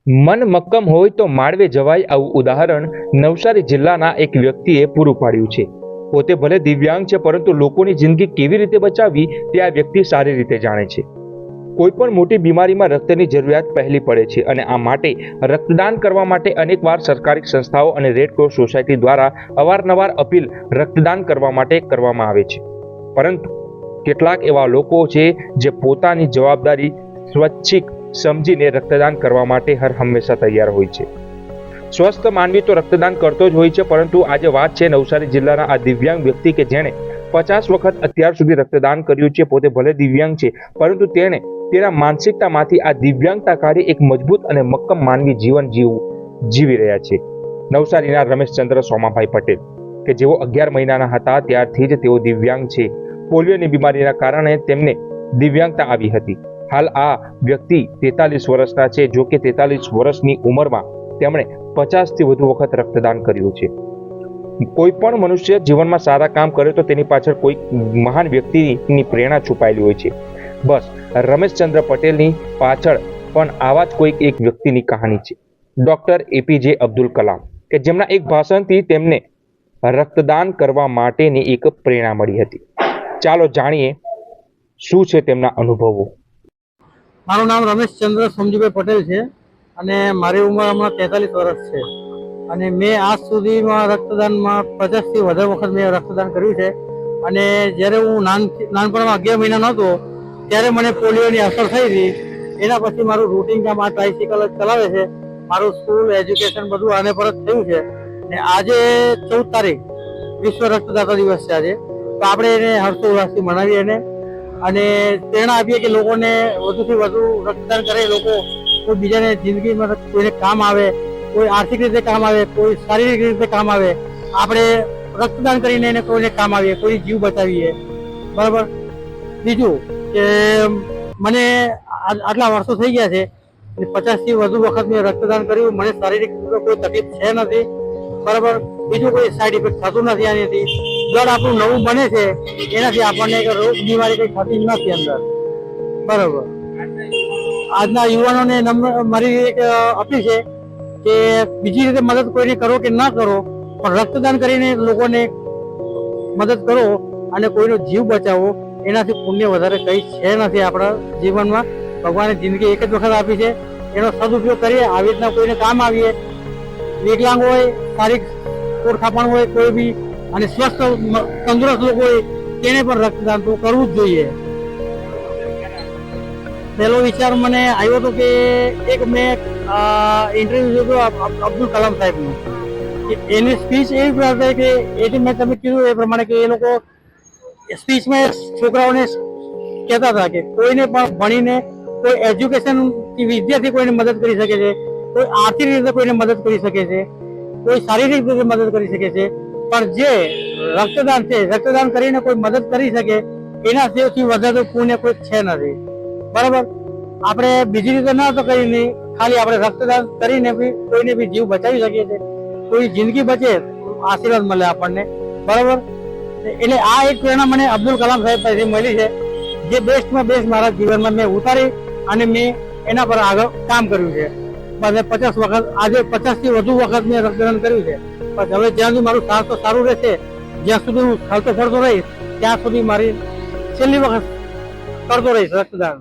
મન મક્કમ હોય તો માળવે જવાય આવું ઉદાહરણ નવસારી જિલ્લાના એક વ્યક્તિએ પૂરું પાડ્યું છે। પોતે ભલે દિવ્યાંગ છે, પરંતુ લોકોની જિંદગી કેવી રીતે બચાવવી તે આ વ્યક્તિ સારી રીતે જાણે છે। કોઈ પણ મોટી બીમારીમાં રક્તની જરૂરિયાત પહેલી પડે છે અને આ માટે રક્તદાન કરવા માટે અનેકવાર સરકારી સંસ્થાઓ અને રેડ ક્રોસ સોસાયટી દ્વારા અવારનવાર અપીલ રક્તદાન કરવા માટે કરવામાં આવે છે, પરંતુ કેટલાક એવા લોકો છે જે પોતાની જવાબદારી સ્વૈચ્છિક સમજીને રક્તદાન કરવા માટે હર હંમેશા તૈયાર હોય છે। સ્વસ્થ માનવી તો રક્તદાન કરતો જ હોય છે, પરંતુ આજે વાત છે નવસારી જિલ્લાના આ દિવ્યાંગ વ્યક્તિ કે જેણે 50 વખત અત્યાર સુધી રક્તદાન કર્યું છે। પોતે ભલે દિવ્યાંગ છે, પરંતુ તેણે તેના માનસિકતામાંથી આ દિવ્યાંગતા કાઢી એક મજબૂત અને મક્કમ માનવી જીવન જીવી રહ્યા છે। નવસારીના રમેશચંદ્ર સોમાભાઈ પટેલ કે જેઓ 11 મહિનાના હતા ત્યારથી જ તેઓ દિવ્યાંગ છે। પોલિયોની બીમારીના કારણે તેમને દિવ્યાંગતા આવી હતી। હાલ આ વ્યક્તિ 43 વર્ષના છે। જો કે 43 વર્ષની ઉંમરમાં તેમણે 50થી વધુ વખત રક્તદાન કર્યું છે। કોઈ પણ મનુષ્ય જીવનમાં સારા કામ કરે તો તેની પાછળ કોઈ મહાન વ્યક્તિની પ્રેરણા છુપાયેલી હોય છે। બસ રમેશચંદ્ર પટેલની પાછળ પણ આવા જ કોઈક એક વ્યક્તિની કહાની છે। ડોક્ટર એપીજે અબ્દુલ કલામ કે જેમના એક ભાષણથી તેમને રક્તદાન કરવા માટેની એક પ્રેરણા મળી હતી। ચાલો જાણીએ શું છે તેમના અનુભવો। મારું નામ રમેશચંદ્ર સોમજીભાઈ પટેલ છે અને મારી ઉંમર હમણાં 43 વર્ષ છે અને મેં આજ સુધીમાં રક્તદાનમાં 50થી વધારે વખત મેં રક્તદાન કર્યું છે। અને જ્યારે હું નાનપણમાં 11 મહિનાનો હતો ત્યારે મને પોલિયોની અસર થઈ હતી। એના પછી મારું રૂટીન કામ આ ટ્રાઇસિકલ જ ચલાવે છે। મારું સ્કૂલ એજ્યુકેશન બધું આને પર જ થયું છે અને આજે 14 તારીખ વિશ્વ રક્તદાતા દિવસ છે આજે, તો આપણે એને હર્ષોલ્લાસથી મનાવીએ અને પ્રેરણા આપીએ કે લોકોને વધુથી વધુ રક્તદાન કરે। લોકો કોઈ બીજાને જિંદગીમાં કોઈને કામ આવે, કોઈ આર્થિક રીતે કામ આવે, કોઈ શારીરિક રીતે કામ આવે, આપણે રક્તદાન કરીને એને કોઈને કામ આવીએ, કોઈ જીવ બચાવીએ, બરાબર। બીજું કે મને આટલા વર્ષો થઈ ગયા છે, 50થી વધુ વખત મેં રક્તદાન કર્યું। મને શારીરિક કોઈ તકલીફ છે નથી, બરાબર। બીજું કોઈ સાઈડ ઇફેક્ટ થતું નથી આનાથી। બ્લડ આપણું નવું બને છે, એનાથી આપણને રોગ બીમારી કંઈ થતી નથી અંદર, બરાબર। આજના યુવાનોને મારી એક અપીલ છે કે બીજી રીતે મદદ કોઈને કરો કે ના કરો, પણ રક્તદાન કરીને લોકોને મદદ કરો અને કોઈનો જીવ બચાવો। એનાથી પુણ્ય વધારે કંઈ છે નથી આપણા જીવનમાં। ભગવાને જિંદગી એક જ વખત આપી છે, એનો સદુપયોગ કરીએ, આવી રીતના કોઈને કામ આવીએ। વિકલાંગ હોય, શારીરિક ઓળખાપણ હોય કોઈ બી, અને સ્વસ્થ તંદુરસ્ત લોકો હોય તેને પણ રક્તદાન તો કરવું જ જોઈએ। પહેલો વિચાર મને આવ્યો હતો કે એક મેં ઇન્ટરવ્યુ જોયો અબ્દુલ કલામ સાહેબનું, એની સ્પીચ એવી હતી કે એથી મેં તમે કીધું એ પ્રમાણે કે એ લોકો સ્પીચમાં છોકરાઓને કહેતા હતા કે કોઈને પણ ભણીને કોઈ એજ્યુકેશન વિદ્યાર્થી કોઈને મદદ કરી શકે છે, કોઈ આર્થિક રીતે કોઈને મદદ કરી શકે છે, કોઈ શારીરિક રીતે મદદ કરી શકે છે, પણ જે રક્તદાન છે, રક્તદાન કરીને કોઈ મદદ કરી શકે એના સૌથી વધારે પુણ્ય કોઈ છે નથી, બરાબર। આપણે બીજી રીતે ના તો કરી નહીં, ખાલી આપણે રક્તદાન કરીને બી કોઈને બી જીવ બચાવી શકીએ છીએ, કોઈ જિંદગી બચે આશીર્વાદ મળે આપણને, બરાબર। એટલે આ એક પ્રેરણા મને અબ્દુલ કલામ સાહેબ પાસેથી મળી છે, જે બેસ્ટમાં બેસ્ટ મારા જીવનમાં મેં ઉતારી અને મેં એના પર આગળ કામ કર્યું છે। બસ 50 વખત, આજે 50થી વધુ વખત મેં રક્તદાન કર્યું છે। બસ હવે જ્યાં સુધી મારું સ્વાસ્થ્ય સારું રહેશે, જ્યાં સુધી હું હલતો ફરતો રહીશ, ત્યાં સુધી મારી છેલ્લી વખત કરતો રહીશ રક્તદાન।